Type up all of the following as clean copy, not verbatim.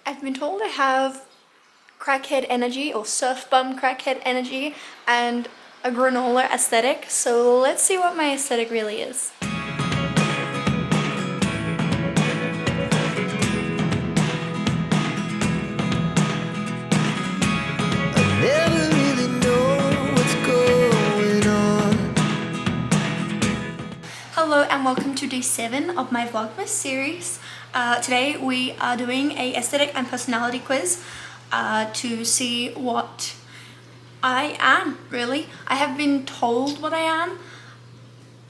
I've been told I have crackhead energy or surf bum crackhead energy and a granola aesthetic, so let's see what my aesthetic really is. Hello and welcome to day 7 of my Vlogmas series. Today we are doing a aesthetic and personality quiz to see what I am, really. I have been told what I am,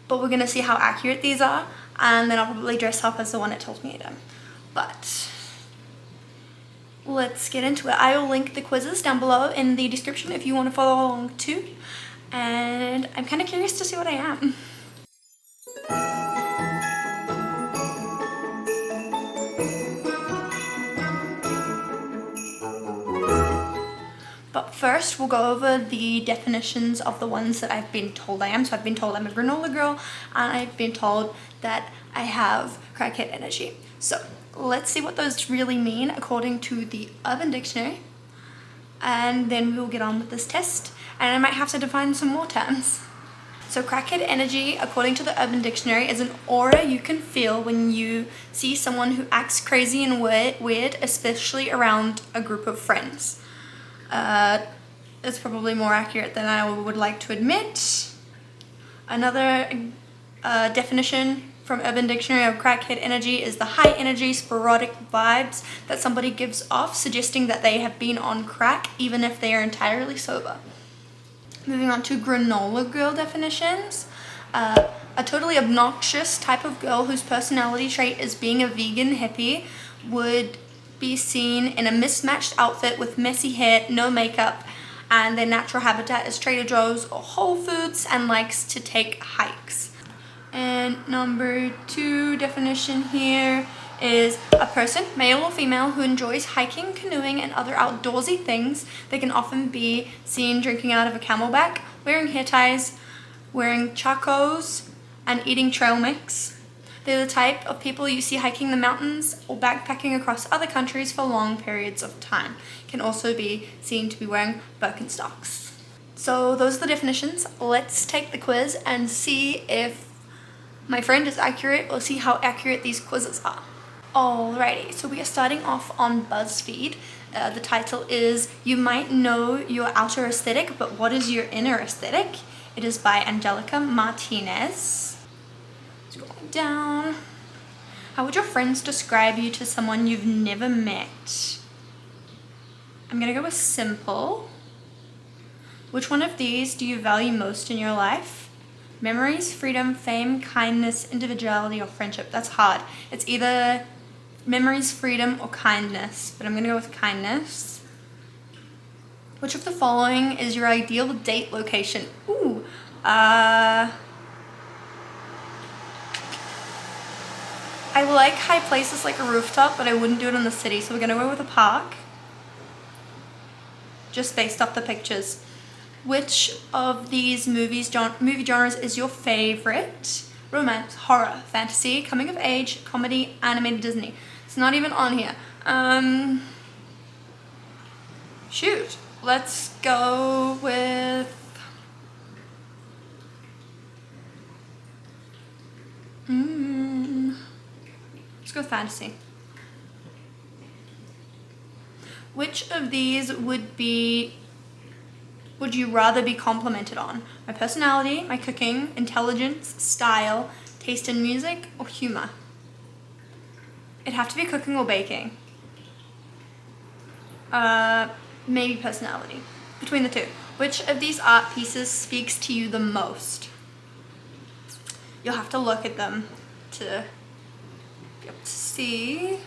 but we're going to see how accurate these are, and then I'll probably dress up as the one it tells me I am. But let's get into it. I will link the quizzes down below in the description if you want to follow along too, and I'm kind of curious to see what I am. But first, we'll go over the definitions of the ones that I've been told I am. So I've been told I'm a granola girl, and I've been told that I have crackhead energy. So let's see what those really mean according to the Urban Dictionary. And then we'll get on with this test, and I might have to define some more terms. So crackhead energy, according to the Urban Dictionary, is an aura you can feel when you see someone who acts crazy and weird, especially around a group of friends. It's probably more accurate than I would like to admit. Another definition from Urban Dictionary of crackhead energy is the high energy, sporadic vibes that somebody gives off, suggesting that they have been on crack even if they are entirely sober. Moving on to granola girl definitions. A totally obnoxious type of girl whose personality trait is being a vegan hippie would be seen in a mismatched outfit with messy hair, no makeup, and their natural habitat is Trader Joe's or Whole Foods, and likes to take hikes. And number 2 definition here is a person, male or female, who enjoys hiking, canoeing, and other outdoorsy things. They can often be seen drinking out of a camelback, wearing hair ties, wearing chacos, and eating trail mix. They're the type of people you see hiking the mountains or backpacking across other countries for long periods of time. Can also be seen to be wearing Birkenstocks. So those are the definitions. Let's take the quiz and see if my friend is accurate, or see how accurate these quizzes are. Alrighty, so we are starting off on BuzzFeed. The title is "You Might Know Your Outer Aesthetic, but What Is Your Inner Aesthetic?" It is by Angelica Martinez. Scrolling down. How would your friends describe you to someone you've never met? I'm gonna go with simple. Which one of these do you value most in your life? Memories, freedom, fame, kindness, individuality, or friendship? That's hard. It's either memories, freedom, or kindness, but I'm gonna go with kindness. Which of the following is your ideal date location? Ooh, I like high places like a rooftop, but I wouldn't do it in the city, so we're gonna go with a park. Just based off the pictures. Which of these movie genres is your favorite? Romance, horror, fantasy, coming of age, comedy, animated, Disney. It's not even on here. Shoot. Let's go with let's go fantasy. Which of these would you rather be complimented on? My personality, my cooking, intelligence, style, taste in music, or humor? It'd have to be cooking or baking. Maybe personality. Between the two. Which of these art pieces speaks to you the most? You'll have to look at them to be able to see.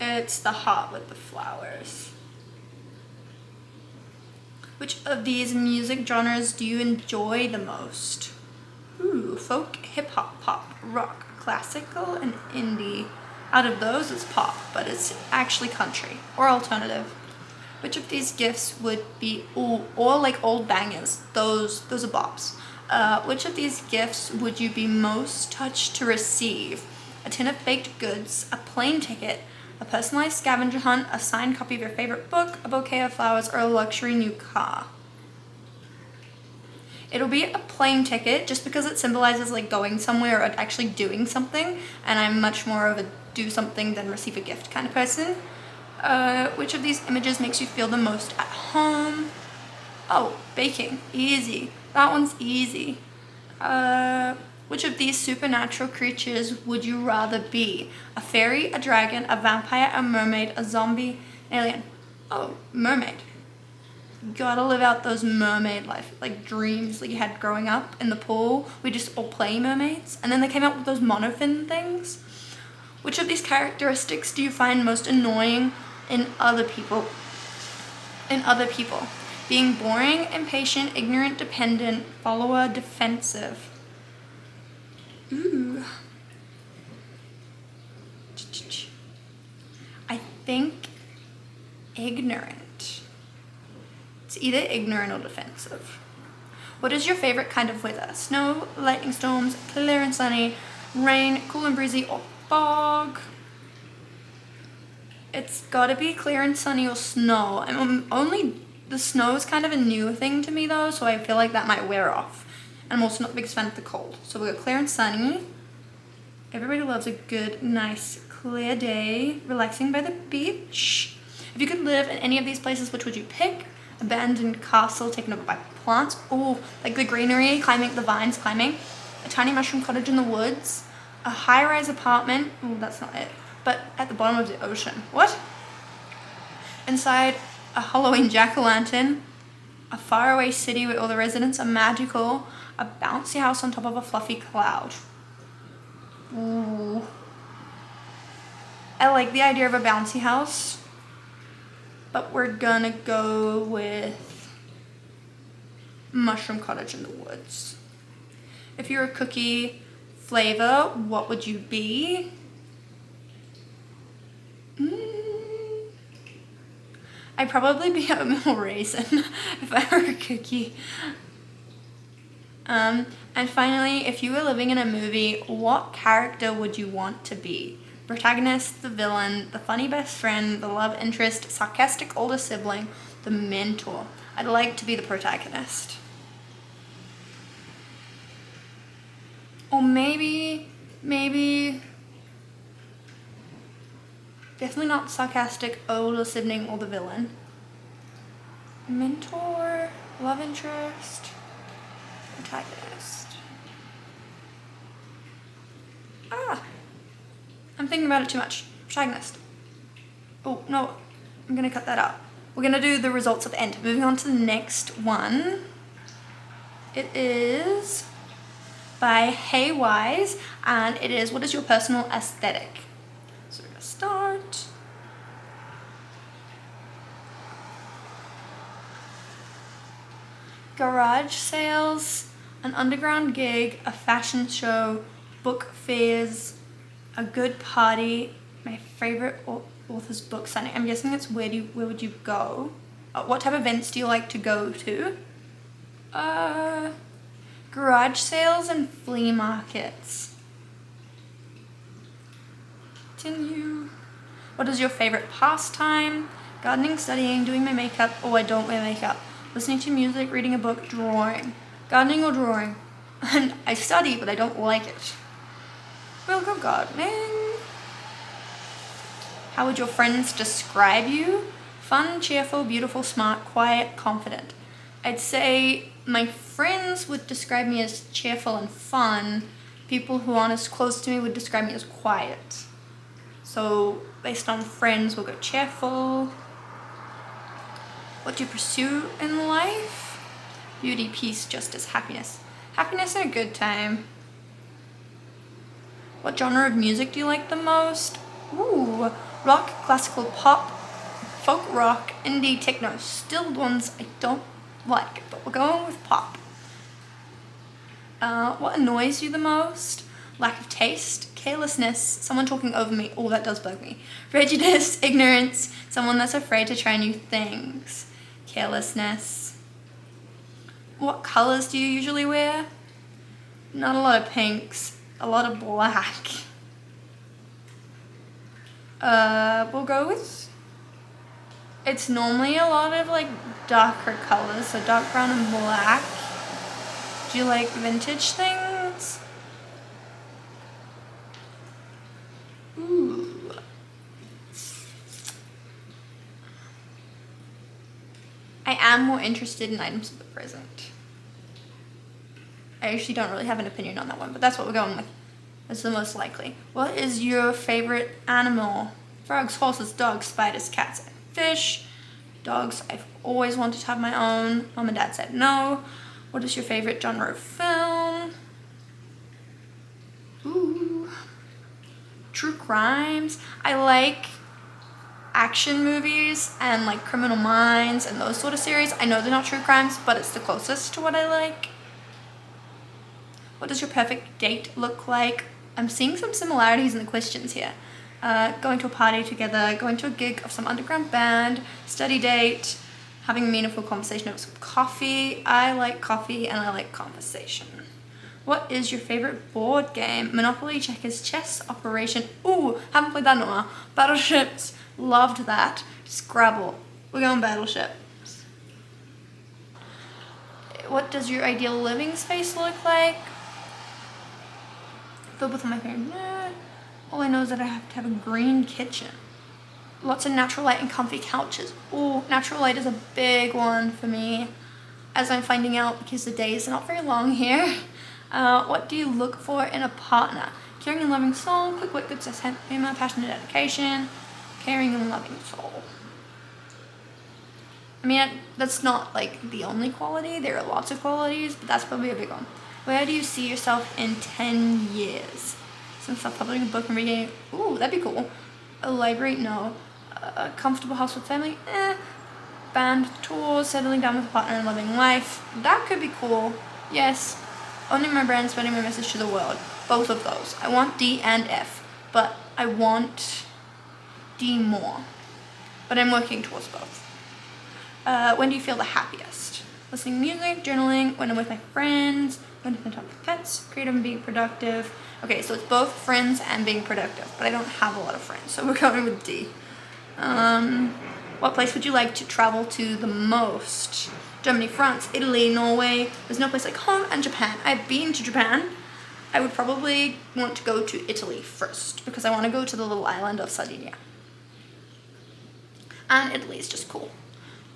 It's the heart with the flowers. Which of these music genres do you enjoy the most? Ooh, folk, hip-hop, pop, rock, classical, and indie. Out of those, it's pop, but it's actually country or alternative. Which of these gifts would be or like old bangers? Those are bops. Which of these gifts would you be most touched to receive? A tin of baked goods, a plane ticket, a a personalized scavenger hunt, a signed copy of your favorite book, a bouquet of flowers, or a luxury new car. It'll be a plane ticket just because it symbolizes like going somewhere or actually doing something, and I'm much more of a do something than receive a gift kind of person. Which of these images makes you feel the most at home? Oh, baking. Easy. That one's easy. Which of these supernatural creatures would you rather be? A fairy, a dragon, a vampire, a mermaid, a zombie, an alien? Oh, mermaid. Gotta live out those mermaid life, like dreams that you had growing up in the pool. We just all play mermaids. And then they came out with those monofin things. Which of these characteristics do you find most annoying in other people? Being boring, impatient, ignorant, dependent, follower, defensive. Ooh. I think ignorant. It's either ignorant or defensive. What is your favorite kind of weather? Snow, lightning storms, clear and sunny, rain, cool and breezy, or fog? It's gotta be clear and sunny or snow. The snow is kind of a new thing to me though, so I feel like that might wear off. And I'm also not the biggest fan of the cold. So we'll go clear and sunny. Everybody loves a good, nice, clear day, relaxing by the beach. If you could live in any of these places, which would you pick? Abandoned castle taken over by plants. Oh, like the greenery, climbing the vines, climbing. A tiny mushroom cottage in the woods. A high-rise apartment. Oh, that's not it. But at the bottom of the ocean. What? Inside a Halloween jack-o'-lantern. A faraway city where all the residents are magical. A bouncy house on top of a fluffy cloud. Ooh. I like the idea of a bouncy house, but we're gonna go with mushroom cottage in the woods. If you're a cookie flavor, what would you be? I'd probably be oatmeal raisin if I were a cookie. And finally, if you were living in a movie, what character would you want to be? Protagonist, the villain, the funny best friend, the love interest, sarcastic older sibling, the mentor. I'd like to be the protagonist. Or maybe, definitely not sarcastic older sibling or the villain. Mentor, love interest, protagonist. I'm thinking about it too much. Protagonist. Oh, no, I'm gonna cut that out. We're gonna do the results at the end. Moving on to the next one. It is by Heywise, and it is, what is your personal aesthetic? So we're gonna start. Garage sales, an underground gig, a fashion show, book fairs, a good party, my favorite author's book signing. I'm guessing it's where would you go? What type of events do you like to go to? Garage sales and flea markets. Continue. What is your favorite pastime? Gardening, studying, doing my makeup. Oh, I don't wear makeup. Listening to music, reading a book, drawing. Gardening or drawing? And I study, but I don't like it. We'll go gardening. How would your friends describe you? Fun, cheerful, beautiful, smart, quiet, confident. I'd say my friends would describe me as cheerful and fun. People who aren't as close to me would describe me as quiet. So based on friends, we'll go cheerful. What do you pursue in life? Beauty, peace, justice, happiness. Happiness and a good time. What genre of music do you like the most? Ooh, rock, classical pop, folk rock, indie, techno. Still ones I don't like, but we're going with pop. What annoys you the most? Lack of taste, carelessness, someone talking over me. Oh, that does bug me. Prejudice, ignorance, someone that's afraid to try new things. Carelessness. What colors do you usually wear? Not a lot of pinks, a lot of black. We'll go with, it's normally a lot of like darker colors, so dark brown and black. Do you like vintage things? Ooh. I am more interested in items of the present. I actually don't really have an opinion on that one, but that's what we're going with. That's the most likely. What is your favorite animal? Frogs, horses, dogs, spiders, cats, and fish. Dogs, I've always wanted to have my own. Mom and dad said no. What is your favorite genre of film? Ooh. True crimes. I like action movies and like Criminal Minds and those sort of series. I know they're not true crimes, but it's the closest to what I like. What does your perfect date look like? I'm seeing some similarities in the questions here. Going to a party together, going to a gig of some underground band, study date, having a meaningful conversation over some coffee. I like coffee and I like conversation. What is your favorite board game? Monopoly, checkers, chess, Operation. Ooh, haven't played that in a while. Battleships, loved that. Scrabble. We're going Battleship. What does your ideal living space look like? Filled with my favorite. All I know is that I have to have a green kitchen. Lots of natural light and comfy couches. Oh, natural light is a big one for me, as I'm finding out because the days are not very long here. What do you look for in a partner? Caring and loving soul, quick wit, good sense of humor, passionate dedication, caring and loving soul. I mean, that's not like the only quality. There are lots of qualities, but that's probably a big one. Where do you see yourself in 10 years? Some self-publishing a book and reading. Ooh, that'd be cool. A library? No. A comfortable house with family? Band tours, settling down with a partner and loving life. That could be cool. Yes. Owning my brand, spreading my message to the world. Both of those. I want D and F, but I want D more. But I'm working towards both. When do you feel the happiest? Listening to music, journaling, when I'm with my friends, when I'm on top of pets, creative and being productive. Okay, so it's both friends and being productive, but I don't have a lot of friends, so we're going with D. What place would you like to travel to the most? Germany, France, Italy, Norway. There's no place like home, and Japan. I've been to Japan. I would probably want to go to Italy first because I want to go to the little island of Sardinia. And Italy is just cool.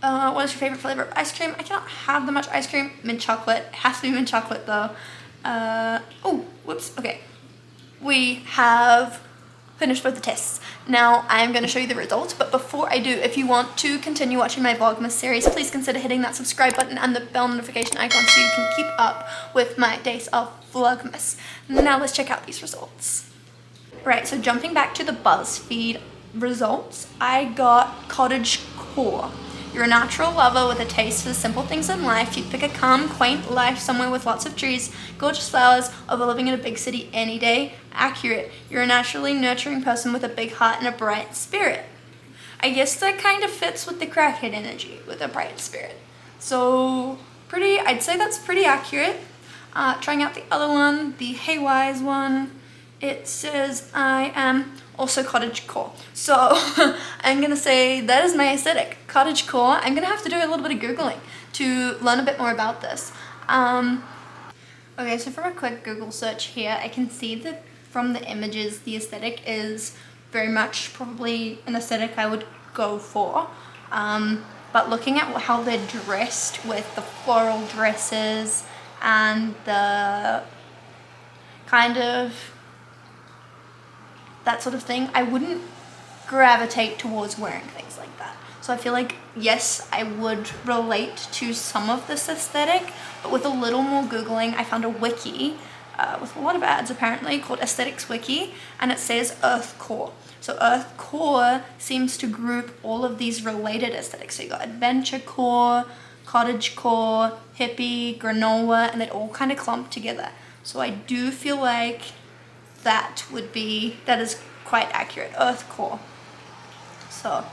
What is your favorite flavor of ice cream? I cannot have that much ice cream. Mint chocolate. It has to be mint chocolate though. Oh, whoops. Okay. We have finished with the tests. Now I'm going to show you the results, but before I do, if you want to continue watching my Vlogmas series, please consider hitting that subscribe button and the bell notification icon so you can keep up with my days of Vlogmas. Now let's check out these results. Right, so jumping back to the BuzzFeed results, I got cottage-core. You're a natural lover with a taste for the simple things in life. You'd pick a calm, quaint life somewhere with lots of trees, gorgeous flowers, over living in a big city any day. Accurate. You're a naturally nurturing person with a big heart and a bright spirit. I guess that kind of fits with the crackhead energy, with a bright spirit. So, I'd say that's pretty accurate. Trying out the other one, the Heywise one, it says I am also cottage-core. So I'm gonna say that is my aesthetic, cottage-core. I'm gonna have to do a little bit of Googling to learn a bit more about this. Okay, so from a quick Google search here, I can see that from the images, the aesthetic is very much probably an aesthetic I would go for. But looking at how they're dressed with the floral dresses and the kind of that sort of thing, I wouldn't gravitate towards wearing things like that. So I feel like, yes, I would relate to some of this aesthetic, but with a little more Googling, I found a wiki with a lot of ads apparently called Aesthetics Wiki, and it says Earthcore. So Earthcore seems to group all of these related aesthetics. So you got adventure core, cottage core, hippie, granola, and it all kind of clumped together. So I do feel like that is quite accurate, Earthcore. So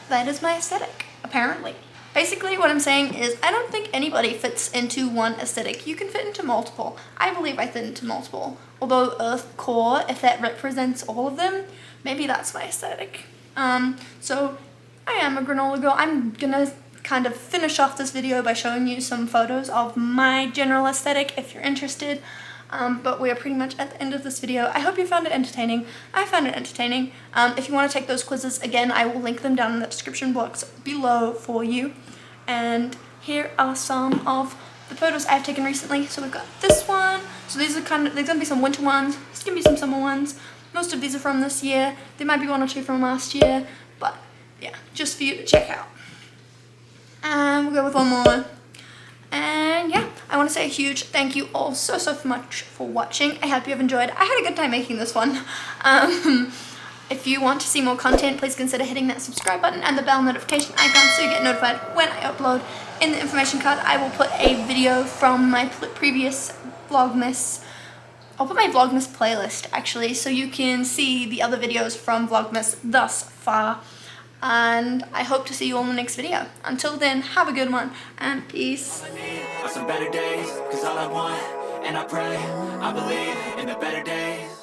that is my aesthetic, apparently. Basically what I'm saying is I don't think anybody fits into one aesthetic. You can fit into multiple. I believe I fit into multiple. Although Earthcore, if that represents all of them, maybe that's my aesthetic. So I am a granola girl. I'm gonna kind of finish off this video by showing you some photos of my general aesthetic if you're interested. But we are pretty much at the end of this video. I hope you found it entertaining. I found it entertaining. If you want to take those quizzes, again, I will link them down in the description box below for you. And here are some of the photos I've taken recently. So we've got this one. So these are there's gonna be some winter ones. There's gonna be some summer ones. Most of these are from this year. There might be one or two from last year, but yeah, just for you to check out. And we'll go with one more. And yeah, I want to say a huge thank you all so much for watching. I hope you have enjoyed. I had a good time making this one. If you want to see more content, please consider hitting that subscribe button and the bell notification icon so you get notified when I upload. In the information card, I will put a video from my previous Vlogmas. I'll put my Vlogmas playlist actually, so you can see the other videos from Vlogmas thus far. And I hope to see you all in the next video. Until then, have a good one, and peace. Some better days, 'cause all I want, and I pray, I believe in the better days.